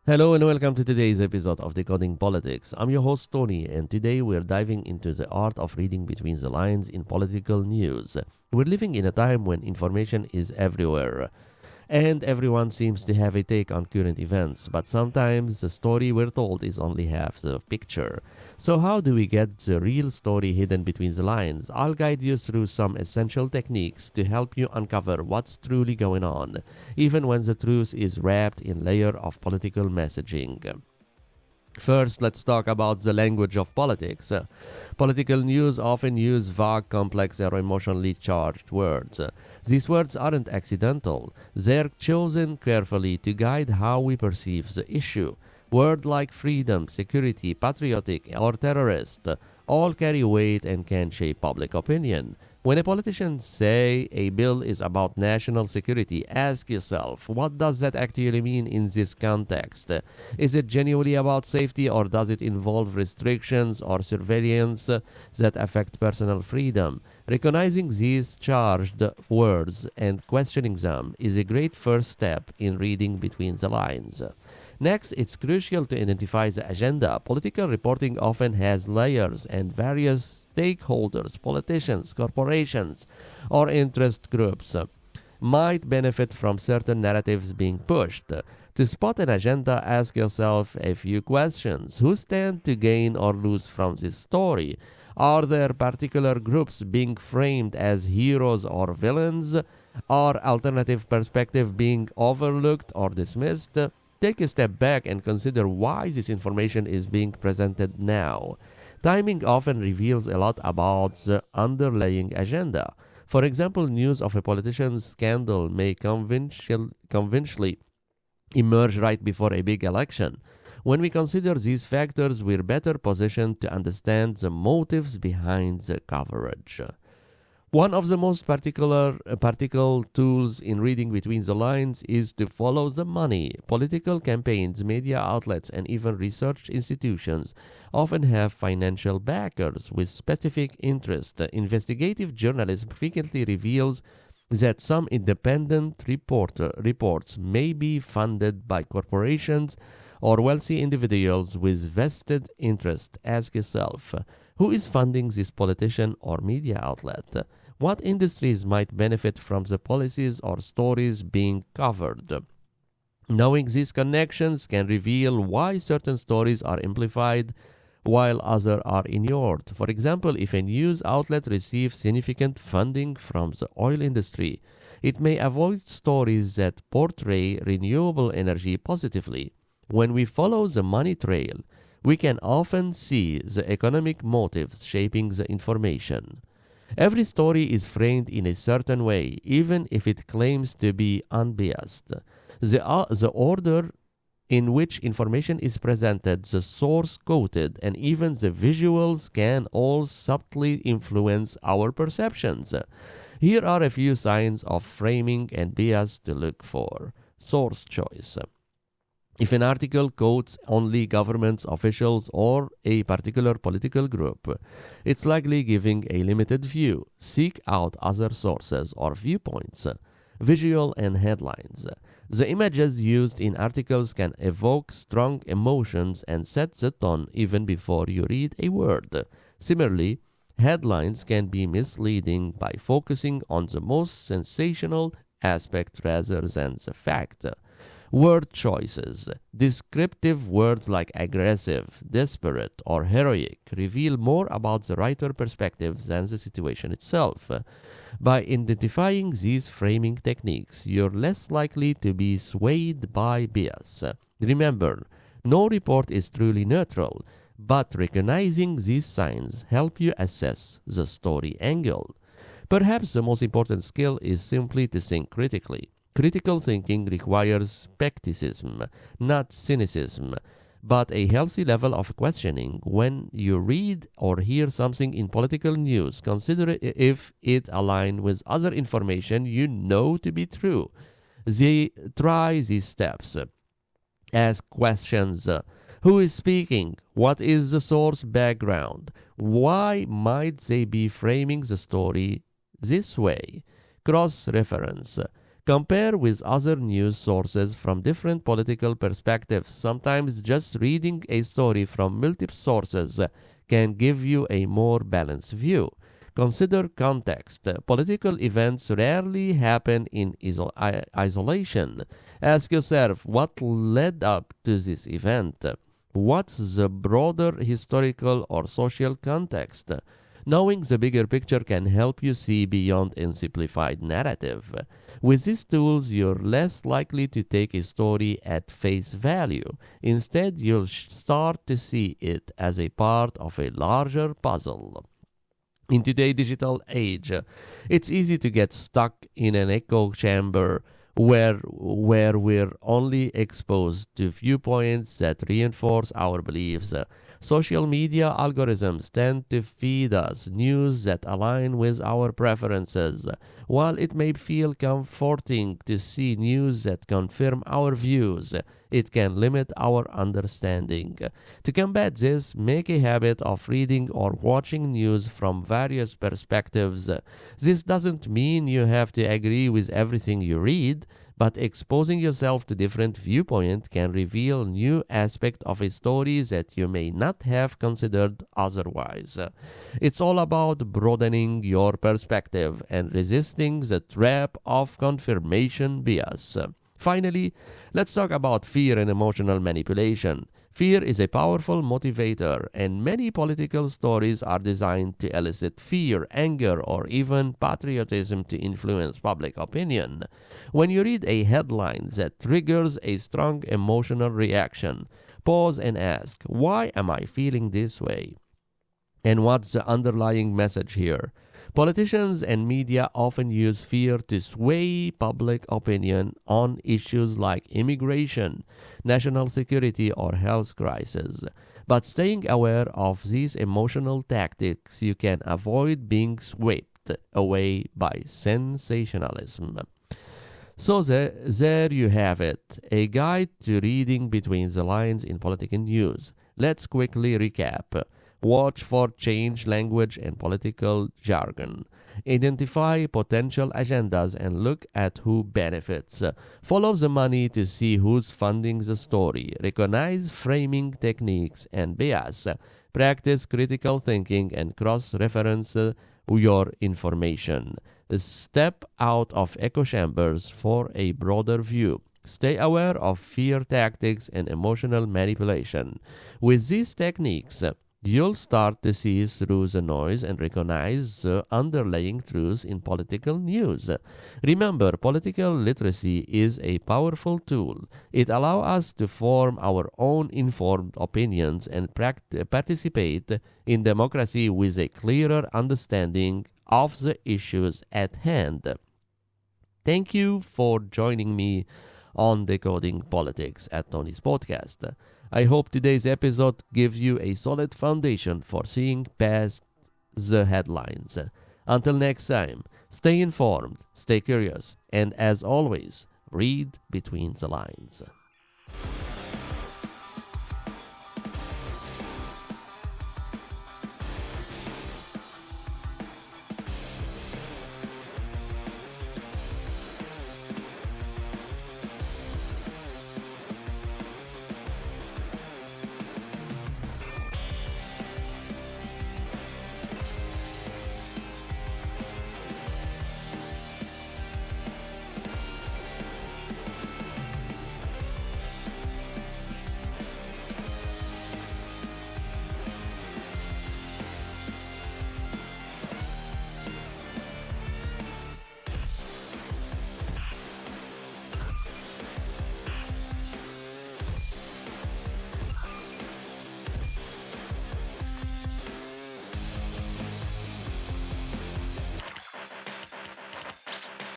Hello and welcome to today's episode of Decoding Politics. I'm your host Tony, and today we're diving into the art of reading between the lines in political news. We're living in a time when information is everywhere, and everyone seems to have a take on current events, but sometimes the story we're told is only half the picture. So how do we get the real story hidden between the lines? I'll guide you through some essential techniques to help you uncover what's truly going on, even when the truth is wrapped in layer of political messaging. First, let's talk about the language of politics. Political news often use vague, complex, or emotionally charged words. These words aren't accidental. They're chosen carefully to guide how we perceive the issue. Words like freedom, security, patriotic, or terrorist all carry weight and can shape public opinion. When a politician say a bill is about national security, ask yourself, what does that actually mean in this context? Is it genuinely about safety, or does it involve restrictions or surveillance that affect personal freedom? Recognizing these charged words and questioning them is a great first step in reading between the lines. Next, it's crucial to identify the agenda. Political reporting often has layers, and various stakeholders, politicians, corporations, or interest groups might benefit from certain narratives being pushed. To spot an agenda, ask yourself a few questions. Who stand to gain or lose from this story? Are there particular groups being framed as heroes or villains? Are alternative perspectives being overlooked or dismissed? Take a step back and consider why this information is being presented now. Timing often reveals a lot about the underlying agenda. For example, news of a politician's scandal may conventionally emerge right before a big election. When we consider these factors, we're better positioned to understand the motives behind the coverage. One of the most practical tools in reading between the lines is to follow the money. Political campaigns, media outlets, and even research institutions often have financial backers with specific interest. Investigative journalism frequently reveals that some independent reports may be funded by corporations or wealthy individuals with vested interest. Ask yourself, who is funding this politician or media outlet? What industries might benefit from the policies or stories being covered? Knowing these connections can reveal why certain stories are amplified while others are ignored. For example, if a news outlet receives significant funding from the oil industry, it may avoid stories that portray renewable energy positively. When we follow the money trail, we can often see the economic motives shaping the information. Every story is framed in a certain way, even if it claims to be unbiased. The order in which information is presented, the source quoted, and even the visuals can all subtly influence our perceptions. Here are a few signs of framing and bias to look for. Source choice. If an article quotes only government officials or a particular political group, it's likely giving a limited view. Seek out other sources or viewpoints. Visual and headlines. The images used in articles can evoke strong emotions and set the tone even before you read a word. Similarly, headlines can be misleading by focusing on the most sensational aspect rather than the fact. Word choices. Descriptive words like aggressive, desperate, or heroic reveal more about the writer perspective than the situation itself. By identifying these framing techniques, you're less likely to be swayed by bias. Remember, no report is truly neutral, but recognizing these signs help you assess the story angle. Perhaps the most important skill is simply to think critically. Critical thinking requires skepticism, not cynicism, but a healthy level of questioning. When you read or hear something in political news, consider if it aligns with other information you know to be true. Try these steps. Ask questions. Who is speaking? What is the source background? Why might they be framing the story this way? Cross-reference. Compare with other news sources from different political perspectives. Sometimes just reading a story from multiple sources can give you a more balanced view. Consider context. Political events rarely happen in isolation. Ask yourself what led up to this event. What's the broader historical or social context? Knowing the bigger picture can help you see beyond a simplified narrative. With these tools, you're less likely to take a story at face value. Instead, you'll start to see it as a part of a larger puzzle. In today's digital age, it's easy to get stuck in an echo chamber where we're only exposed to viewpoints that reinforce our beliefs. Social media algorithms tend to feed us news that align with our preferences. While it may feel comforting to see news that confirm our views, it can limit our understanding. To combat this, make a habit of reading or watching news from various perspectives. This doesn't mean you have to agree with everything you read, but exposing yourself to different viewpoints can reveal new aspects of a story that you may not have considered otherwise. It's all about broadening your perspective and resisting the trap of confirmation bias. Finally, let's talk about fear and emotional manipulation. Fear is a powerful motivator, and many political stories are designed to elicit fear, anger, or even patriotism to influence public opinion. When you read a headline that triggers a strong emotional reaction, pause and ask, why am I feeling this way? And what's the underlying message here? Politicians and media often use fear to sway public opinion on issues like immigration, national security, or health crisis. But staying aware of these emotional tactics, you can avoid being swept away by sensationalism. So there you have it, a guide to reading between the lines in political news. Let's quickly recap. Watch for changed language and political jargon. Identify potential agendas and look at who benefits. Follow the money to see who's funding the story. Recognize framing techniques and bias. Practice critical thinking and cross-reference your information. Step out of echo chambers for a broader view. Stay aware of fear tactics and emotional manipulation. With these techniques, you'll start to see through the noise and recognize the underlying truths in political news. Remember, political literacy is a powerful tool. It allows us to form our own informed opinions and participate in democracy with a clearer understanding of the issues at hand. Thank you for joining me on Decoding Politics at Tony's podcast. I hope today's episode gives you a solid foundation for seeing past the headlines. Until next time, stay informed, stay curious, and as always, read between the lines.